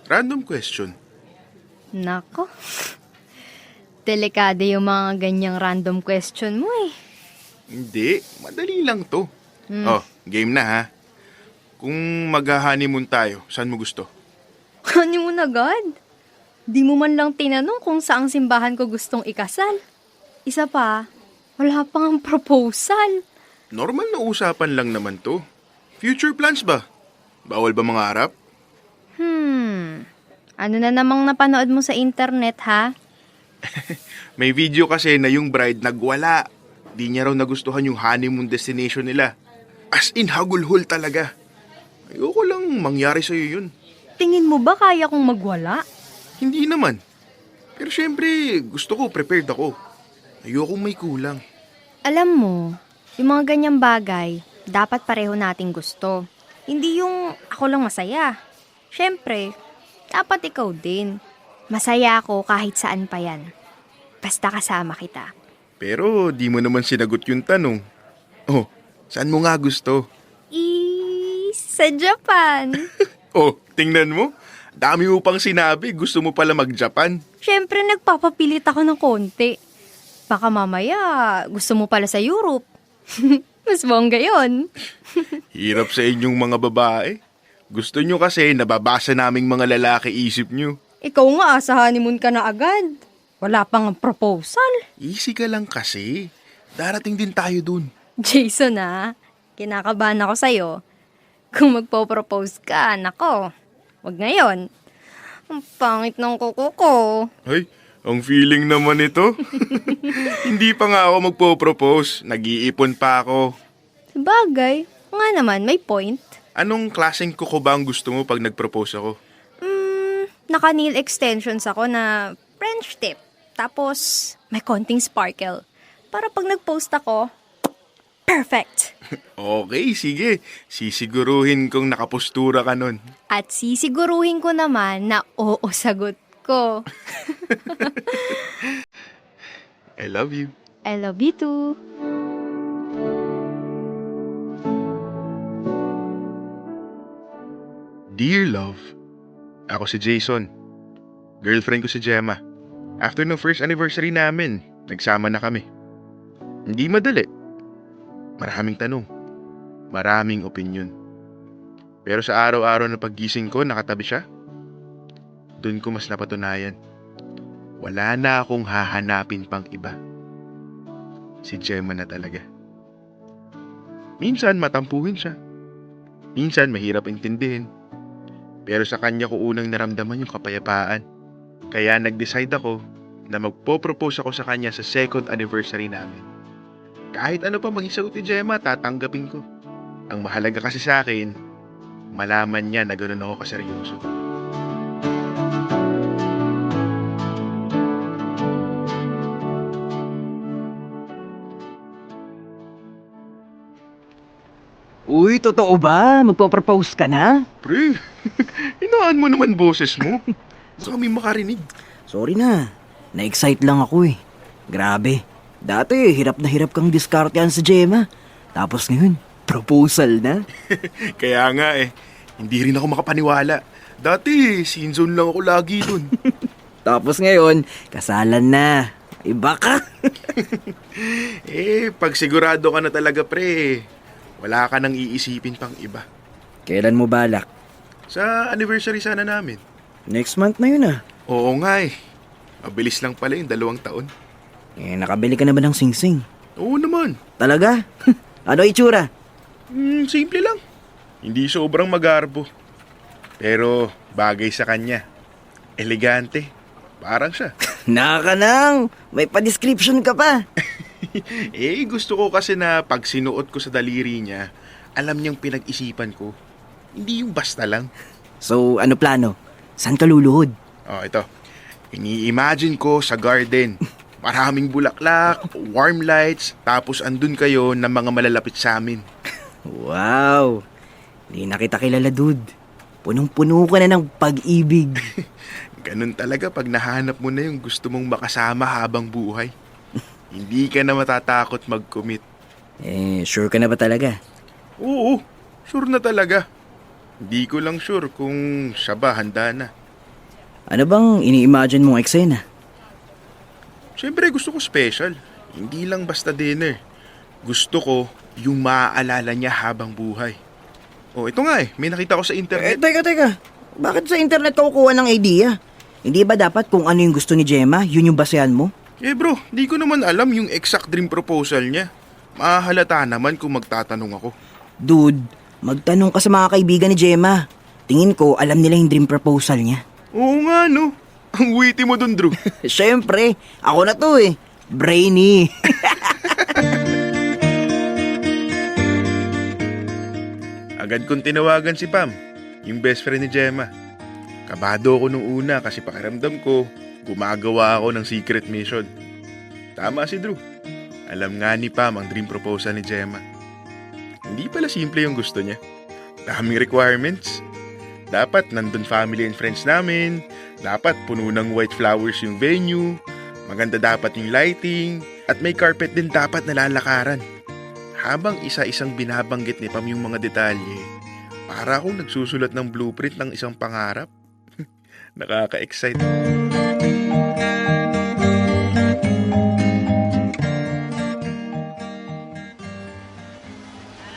Random question. Nako, delikado yung mga ganyang random question mo eh. Hindi, madali lang to. Oh, game na ha. Kung mag-honeymoon tayo, saan mo gusto? Honeymoon agad? Di mo man lang tinanong kung saang simbahan ko gustong ikasal. Isa pa, wala pang proposal. Normal na usapan lang naman to. Future plans ba? Bawal ba mangarap? Ano na namang napanood mo sa internet ha? May video kasi na yung bride nagwala. Di niya raw nagustuhan yung honeymoon destination nila. As in, hagulhol talaga. Ayoko lang mangyari sa'yo yun. Tingin mo ba kaya kong magwala? Hindi naman. Pero syempre, gusto ko prepared ako. Ayokong may kulang. Alam mo, yung mga ganyang bagay, dapat pareho nating gusto. Hindi yung ako lang masaya. Siyempre, dapat ikaw din. Masaya ako kahit saan pa yan. Basta kasama kita. Pero di mo naman sinagot yung tanong. Oh, saan mo nga gusto? Sa Japan. Oh, tingnan mo. Dami mo pang sinabi. Gusto mo pala mag-Japan. Siyempre, nagpapapilit ako ng konti. Baka mamaya, gusto mo pala sa Europe. Mas bongga yun. Hirap sa inyong mga babae. Gusto nyo kasi nababasa naming mga lalaki isip nyo. Ikaw nga, sa honeymoon ka na agad. Wala pang proposal. Easy ka lang kasi. Darating din tayo dun. Jason kinakabahan ako sa'yo. Kung magpo-propose ka, nako, wag ngayon. Ang pangit ng kuko ko. Ay, ang feeling naman ito. Hindi pa nga ako magpo-propose. Nag-iipon pa ako. Sabagay, nga naman, may point. Anong klaseng kuko ba ang gusto mo pag nag-propose ako? Naka-nail extensions ako na French tip. Tapos, may konting sparkle. Para pag nag-post ako, perfect. Okay, sige. Sisiguruhin kong nakapostura ka nun. At sisiguruhin ko naman na oo sagot ko. I love you. I love you too. Dear Love, ako si Jason. Girlfriend ko si Gemma. After no first anniversary namin, nagsama na kami. Hindi madali. Maraming tanong. Maraming opinion. Pero sa araw-araw na paggising ko, nakatabi siya. Doon ko mas napatunayan. Wala na akong hahanapin pang iba. Si Gemma na talaga. Minsan matampuhin siya. Minsan mahirap intindihin. Pero sa kanya ko unang naramdaman yung kapayapaan. Kaya nag-decide ako na magpo-propose ako sa kanya sa second anniversary namin. Kahit ano pa maging sagot ni Gemma, tatanggapin ko. Ang mahalaga kasi sa akin, malaman niya na ganoon ako kaseryoso. Uy, totoo ba? Magpo-propose ka na? Pre, hinaan mo naman boses mo. Baka may makarinig. Sorry na. Na-excite lang ako eh. Grabe. Dati, hirap na hirap kang diskartehan sa Gemma. Tapos ngayon, proposal na. Kaya nga hindi rin ako makapaniwala. Dati, sinzone lang ako lagi dun. Tapos ngayon, kasalan na. Iba ka. Pag sigurado ka na talaga pre, wala ka nang iisipin pang iba. Kailan mo balak? Sa anniversary sana namin. Next month na yun ah. Oo nga Mabilis lang pala yung 2 taon. Nakabili ka na ba ng singsing? Oo naman. Talaga? Ano itsura? Simple lang. Hindi sobrang magarbo. Pero bagay sa kanya. Elegante. Parang siya. Nakakanang! May pa-description ka pa. Gusto ko kasi na pag sinuot ko sa daliri niya, alam niyang pinag-isipan ko. Hindi yung basta lang. So, ano plano? Saan ka luluhod? Oh, ito. Ini-imagine ko sa garden. Maraming bulaklak, warm lights, tapos andun kayo ng mga malalapit sa amin. Wow! Di na kita kilala, dude. Punong-puno ka na ng pag-ibig. Ganun talaga pag nahanap mo na yung gusto mong makasama habang buhay. Hindi ka na matatakot mag-commit. Sure ka na ba talaga? Oo, sure na talaga. Hindi ko lang sure kung siya ba handa na. Ano bang ini-imagine mong eksena? Siyempre gusto ko special. Hindi lang basta dinner. Gusto ko yung maaalala niya habang buhay. Oh, ito nga may nakita ko sa internet. Teka. Bakit sa internet ka kukuha ng idea? Hindi ba dapat kung ano yung gusto ni Gemma, yun yung basehan mo? Bro, di ko naman alam yung exact dream proposal niya. Mahalata naman kung magtatanong ako. Dude, magtanong ka sa mga kaibigan ni Gemma. Tingin ko, alam nila yung dream proposal niya. Oo nga no. Ang witty mo dun, Drew. Siyempre, ako na to eh. Brainy. Agad kong tinawagan si Pam, yung best friend ni Gemma. Kabado ako nung una kasi pakiramdam ko, gumagawa ako ng secret mission. Tama si Drew. Alam nga ni Pam ang dream proposal ni Gemma. Hindi pala simple yung gusto niya. Daming requirements. Dapat nandun family and friends namin. Dapat puno ng white flowers yung venue. Maganda dapat yung lighting. At may carpet din dapat nalalakaran. Habang isa-isang binabanggit ni Pam yung mga detalye, para akong nagsusulat ng blueprint ng isang pangarap. Nakaka-excite.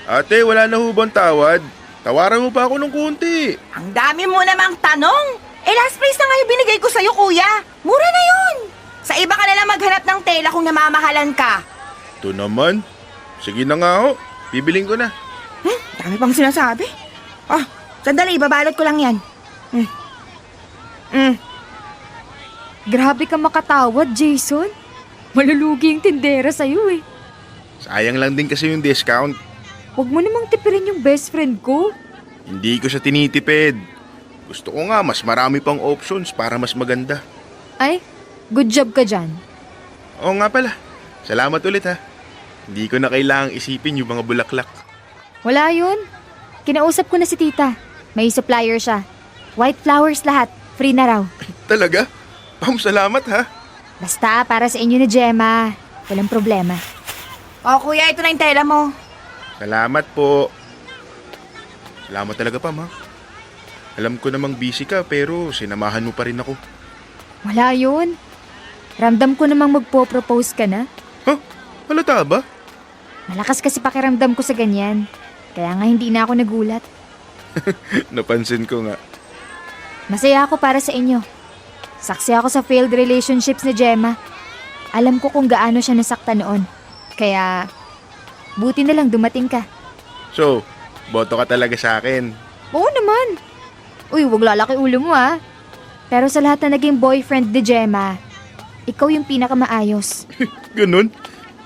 Ate, wala na ho bang tawad? Tawaran mo pa ako ng kunti. Ang dami mo namang tanong. Last price na nga yung binigay ko sa'yo, kuya. Mura na yun. Sa iba ka na lang maghanap ng tela kung namamahalan ka. Ito naman. Sige na nga ho. Bibiling ko na. Dami pang sinasabi. Sandali, ibabalot ko lang yan. Grabe ka makatawad, Jason. Malulugi yung tindera sa'yo eh. Sayang lang din kasi yung discount. Huwag mo namang tipirin yung best friend ko. Hindi ko siya tinitipid. Gusto ko nga mas marami pang options para mas maganda. Ay, good job ka dyan. Oo nga pala. Salamat ulit ha. Hindi ko na kailangang isipin yung mga bulaklak. Wala yun. Kinausap ko na si tita. May supplier siya. White flowers lahat. Free na raw. Talaga? Pam, salamat ha. Basta para sa inyo ni Gemma. Walang problema. Kuya, ito na yung tela mo. Salamat po. Salamat talaga, Pam ha. Alam ko namang busy ka pero sinamahan mo pa rin ako. Wala yun. Ramdam ko namang magpo-propose ka na. Halata ba? Malakas kasi pakiramdam ko sa ganyan. Kaya nga hindi na ako nagulat. Napansin ko nga. Masaya ako para sa inyo. Saksi ako sa failed relationships ni Gemma. Alam ko kung gaano siya nasaktan noon. Kaya, buti na lang dumating ka. So, boto ka talaga sa akin. Oo naman. Uy, wag lalaki ulo mo ah. Pero sa lahat na naging boyfriend ni Gemma, ikaw yung pinakamaayos. Ganun?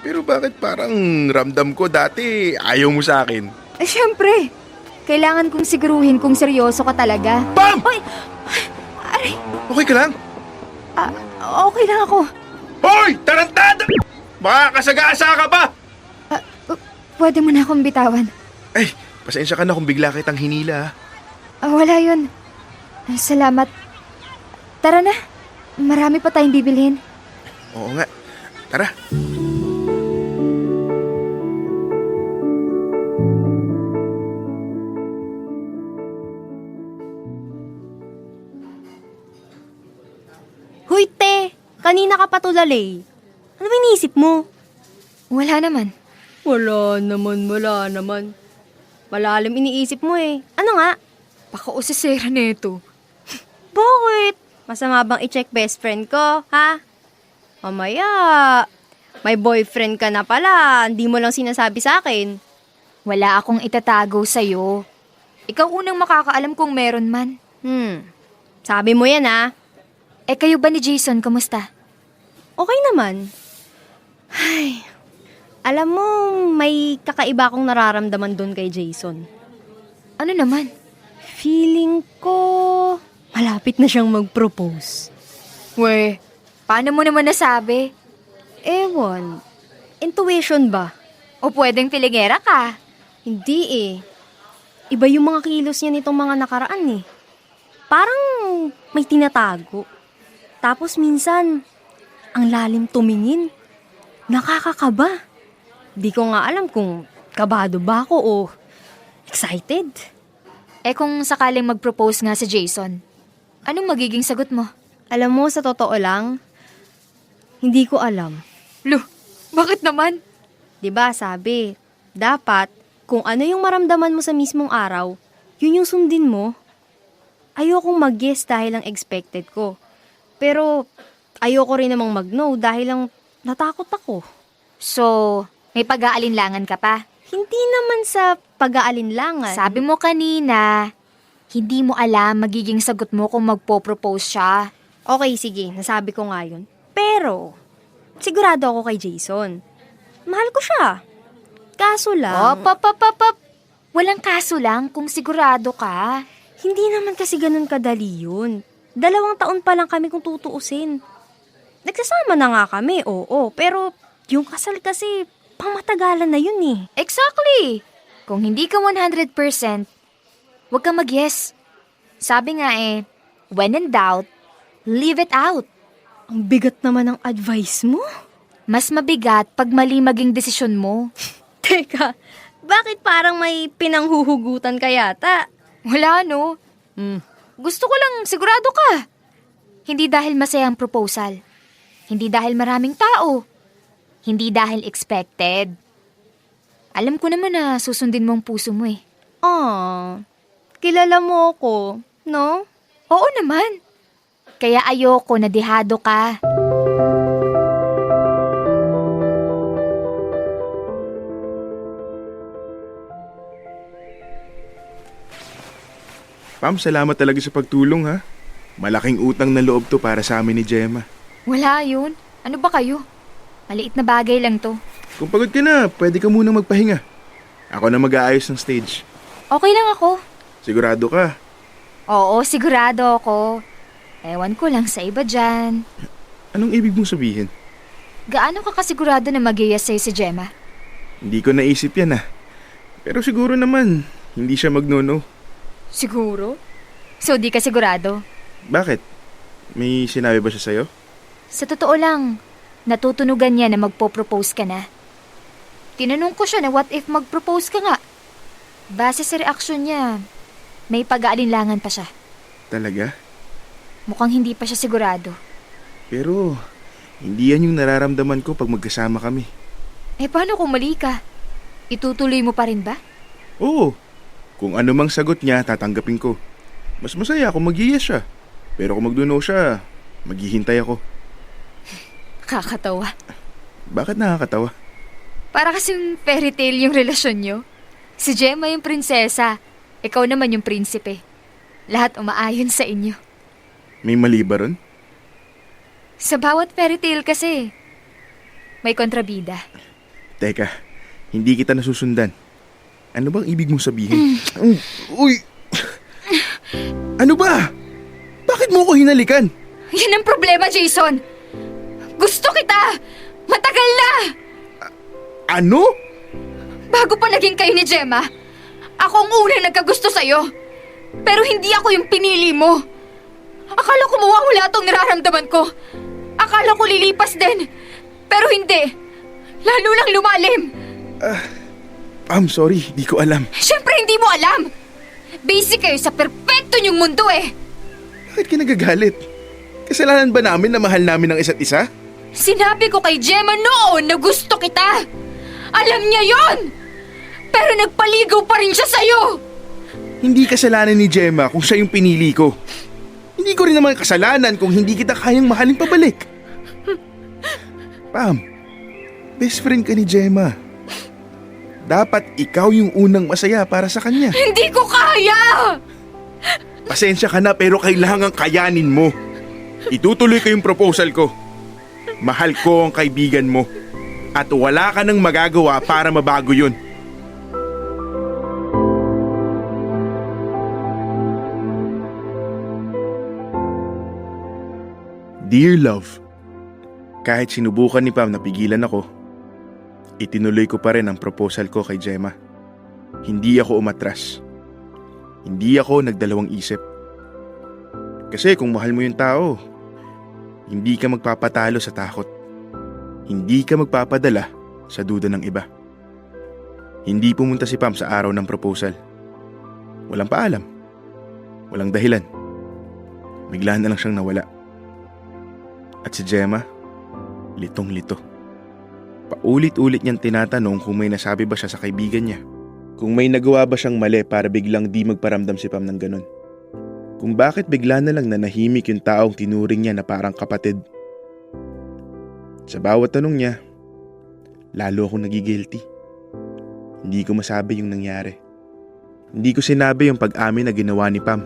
Pero bakit parang ramdam ko dati ayaw mo sa akin? Eh syempre, kailangan kong siguruhin kung seryoso ka talaga. Pam! Ay! Aray! Okay ka lang? Okay lang ako. Hoy! Tarantado! Baka kasagasa ka pa! Pwede mo na akong bitawan. Ay, pasensya ka na kung bigla kitang hinila ha. Wala yun. Salamat. Tara na. Marami pa tayong bibilhin. Oo nga. Tara. Huy, te! Kanina ka pa tulali. Ano ba iniisip mo? Wala naman. Wala naman. Malalim iniisip mo eh. Ano nga? Paka-usisera nito. Bakit? Masama bang i-check best friend ko, ha? Mamaya, may boyfriend ka na pala. Hindi mo lang sinasabi sa akin. Wala akong itatago sa'yo. Ikaw unang makakaalam kung meron man. Sabi mo yan, ha? Eh, kayo ba ni Jason, kumusta? Okay naman. Ay, alam mo, may kakaiba akong nararamdaman doon kay Jason. Ano naman? Feeling ko, malapit na siyang mag-propose. We, paano mo naman nasabi? Ewan, intuition ba? O pwedeng pilingera ka? Hindi eh. Iba yung mga kilos niya nitong mga nakaraan eh. Parang may tinatago. Tapos minsan, ang lalim tumingin. Nakakakaba. Di ko nga alam kung kabado ba ako o excited. Eh kung sakaling mag-propose nga si Jason, anong magiging sagot mo? Alam mo, sa totoo lang, hindi ko alam. Lo, bakit naman? 'Di ba sabi, dapat kung ano yung maramdaman mo sa mismong araw, yun yung sundin mo. Ayokong mag-yes dahil lang expected ko. Pero ayoko rin namang mag-no dahil lang natakot ako. So, may pag-aalinlangan ka pa? Hindi naman sa pag-aalinlangan. Sabi mo kanina, hindi mo alam magiging sagot mo kung magpo-propose siya. Okay, sige, nasabi ko nga yun. Pero, sigurado ako kay Jason. Mahal ko siya. Kaso lang, Op. Walang kaso lang kung sigurado ka. hindi naman kasi ganun kadali yun. 2 taon pa lang kami kung tutuusin. Nagsasama na nga kami, oo. Pero yung kasal kasi, pangmatagalan na yun eh. Exactly. Kung hindi ka 100%, huwag kang mag-yes. Sabi nga when in doubt, leave it out. Ang bigat naman ng advice mo. Mas mabigat pag mali maging desisyon mo. Teka, bakit parang may pinanghuhugutan ka yata? Wala, no? Gusto ko lang sigurado ka. Hindi dahil masaya ang proposal. Hindi dahil maraming tao. Hindi dahil expected. Alam ko naman na susundin mo ang puso mo eh. Kilala mo ako, no? Oo naman. Kaya ayoko na dehado ka. Pam, salamat talaga sa pagtulong ha. Malaking utang na loob to para sa amin ni Gemma. Wala yun. Ano ba kayo? Maliit na bagay lang to. Kung pagod ka na, pwede ka munang magpahinga. Ako na mag-aayos ng stage. Okay lang ako. Sigurado ka. Oo, sigurado ako. Ewan ko lang sa iba dyan. Anong ibig mong sabihin? Gaano ka kasigurado na mag-yes sa'yo si Gemma? Hindi ko naisip yan Pero siguro naman, hindi siya magno-no. Siguro? So di ka sigurado? Bakit? May sinabi ba siya sa'yo? Sa totoo lang, natutunugan niya na magpo-propose ka na. Tinanong ko siya na what if mag-propose ka nga? Base sa reaksyon niya, may pag-aalinlangan pa siya. Talaga? Mukhang hindi pa siya sigurado. Pero, hindi yan yung nararamdaman ko pag magkasama kami. Paano kung mali ka? Itutuloy mo pa rin ba? Oo. Kung ano mang sagot niya, tatanggapin ko. Mas masaya kung mag-yes siya. Pero kung mag-no siya, maghihintay ako. Kakatawa. Bakit nakakatawa? Para kasing fairy tale yung relasyon nyo. Si Gemma yung prinsesa, ikaw naman yung prinsipe. Lahat umaayon sa inyo. May mali ba ron? Sa bawat fairy tale kasi, may kontrabida. Teka, hindi kita nasusundan. Ano bang ibig mong sabihin? Uy! Ano ba? Bakit mo ko hinalikan? Yan ang problema, Jason. Gusto kita! Matagal na! Ano? Bago pa naging kayo ni Gemma, ako ang unang nagkagusto sa'yo. Pero hindi ako yung pinili mo. Akala ko mawawala tong nararamdaman ko. Akala ko lilipas din. Pero hindi. Lalo lang lumalim. I'm sorry, di ko alam. Siyempre hindi mo alam. Basic kayo sa perpekto niyong mundo eh. Bakit ka nagagalit? Kasalanan ba namin na mahal namin ang isa't isa? Sinabi ko kay Gemma noon na gusto kita. Alam niya yon. Pero nagpaligaw pa rin siya sa'yo. Hindi kasalanan ni Gemma kung siya yung pinili ko. Hindi ko rin naman kasalanan kung hindi kita kayang mahalin pabalik. Pam, best friend ka ni Gemma. Dapat ikaw yung unang masaya para sa kanya. Hindi ko kaya! Pasensya ka na pero kailangan kayanin mo. Itutuloy ko yung proposal ko. Mahal ko ang kaibigan mo. At wala ka nang magagawa para mabago yun. Dear Love, kahit sinubukan ni Pam na pigilan ako, itinuloy ko pa rin ang proposal ko kay Gemma. Hindi ako umatras. Hindi ako nagdalawang isip. Kasi kung mahal mo yung tao, hindi ka magpapatalo sa takot. Hindi ka magpapadala sa duda ng iba. Hindi pumunta si Pam sa araw ng proposal. Walang paalam. Walang dahilan. Bigla na lang siyang nawala. At si Gemma, litong-lito. Paulit-ulit niyang tinatanong kung may nasabi ba siya sa kaibigan niya. Kung may nagawa ba siyang mali para biglang di magparamdam si Pam ng ganun. Kung bakit bigla na lang nanahimik yung taong tinuring niya na parang kapatid. Sa bawat tanong niya, lalo akong nagigilty. Hindi ko masabi yung nangyari. Hindi ko sinabi yung pag-amin na ginawa ni Pam.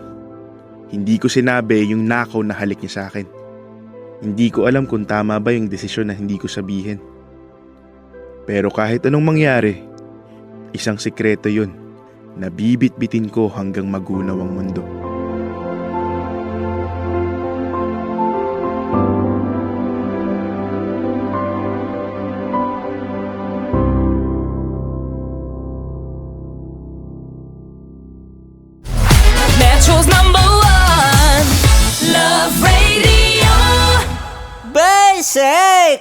Hindi ko sinabi yung nakaw na halik niya sa akin. Hindi ko alam kung tama ba yung desisyon na hindi ko sabihin. Pero kahit anong mangyari, isang sikreto yun na bibit-bitin ko hanggang magunaw ang mundo. Metro's #1 Love Radio. Basic!